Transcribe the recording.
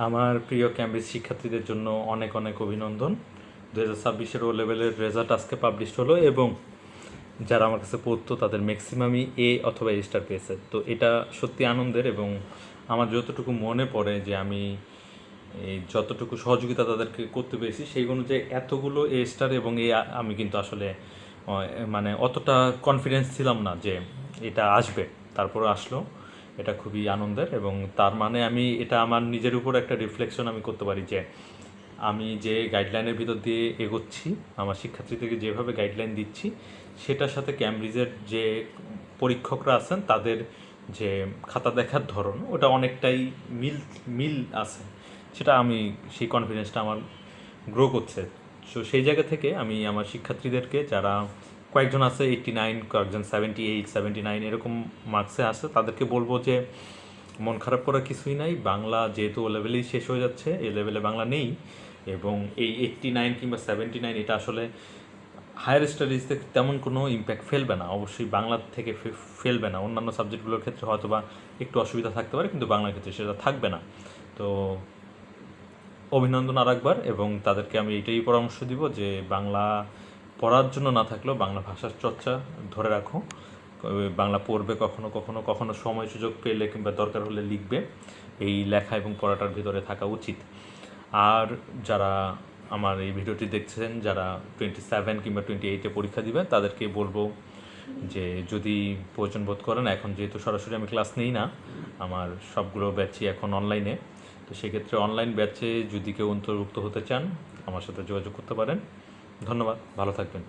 আমার প্রিয় ক্যামব্রিজ শিক্ষার্থীদের জন্য অনেক অনেক অভিনন্দন। 2026-এর ও লেভেলের রেজাল্ট আজকে পাবলিশ হলো এবং যারা আমার কাছে পড়তো তাদের ম্যাক্সিমামই এ অথবা এ স্টার পেয়েছে। তো এটা সত্যি আনন্দের এবং আমার যতটুকু মনে পড়ে যে আমি এই যতটুকু সহযোগিতা তাদেরকে করতে পেরেছি সেই অনুযায়ী এতগুলো এ স্টার এবং আমি কিন্তু আসলে মানে অতটা কনফিডেন্স ছিলাম না যে এটা আসবে, তারপরে আসলো। এটা খুবই আনন্দের এবং তার মানে আমি এটা আমার নিজের উপর একটা রিফ্লেকশন আমি করতে পারি যে আমি যে গাইডলাইনের ভিতর দিয়ে এগোচ্ছি, আমার শিক্ষার্থীদেরকে যেভাবে গাইডলাইন দিচ্ছি সেটার সাথে ক্যামব্রিজের যে পরীক্ষকরা আছেন তাদের যে খাতা দেখার ধরন ওটা অনেকটাই মিল মিল আছে। সেটা আমি সেই কনফিডেন্সটা আমার গ্রো করছে। সো সেই জায়গা থেকে আমি আমার শিক্ষার্থীদেরকে যারা কয়েকজন আছে 89, কয়েকজন 78, 79 এরকম মার্কসে আছে তাদেরকে বলবো যে মন খারাপ করার কিছুই নাই। বাংলা যেহেতু ও লেভেলেই শেষ হয়ে যাচ্ছে, এ লেভেলে বাংলা নেই এবং এই 89 কিংবা 79 এটা আসলে হায়ার স্টাডিজতে তেমন কোনো ইম্প্যাক্ট ফেলবে না। অবশ্যই বাংলার থেকে ফেলবে না। অন্যান্য সাবজেক্টগুলোর ক্ষেত্রে হয়তো বা একটু অসুবিধা থাকতে পারে, কিন্তু বাংলার ক্ষেত্রে সেটা থাকবে না। তো অভিনন্দন আরেকবার, এবং তাদেরকে আমি এটাই পরামর্শ দিব যে বাংলা পড়ার জন্য না থাকলেও বাংলা ভাষার চর্চা ধরে রাখো। বাংলা পড়বে কখনো কখনো কখনো সময় সুযোগ পেলে কিংবা দরকার হলে লিখবে। এই লেখা এবং পড়াটার ভিতরে থাকা উচিত। আর যারা আমার এই ভিডিওটি দেখছেন, যারা 27 কিংবা 28-এ পরীক্ষা দিবেন তাদেরকে বলবো যে যদি প্রয়োজন বোধ করেন, এখন যেহেতু সরাসরি আমি ক্লাস নিই না, আমার সবগুলো ব্যাচই এখন অনলাইনে, তো সেক্ষেত্রে অনলাইন ব্যাচে যদি কেউ অন্তর্ভুক্ত হতে চান আমার সাথে যোগাযোগ করতে পারেন। ধন্যবাদ, ভালো থাকবেন।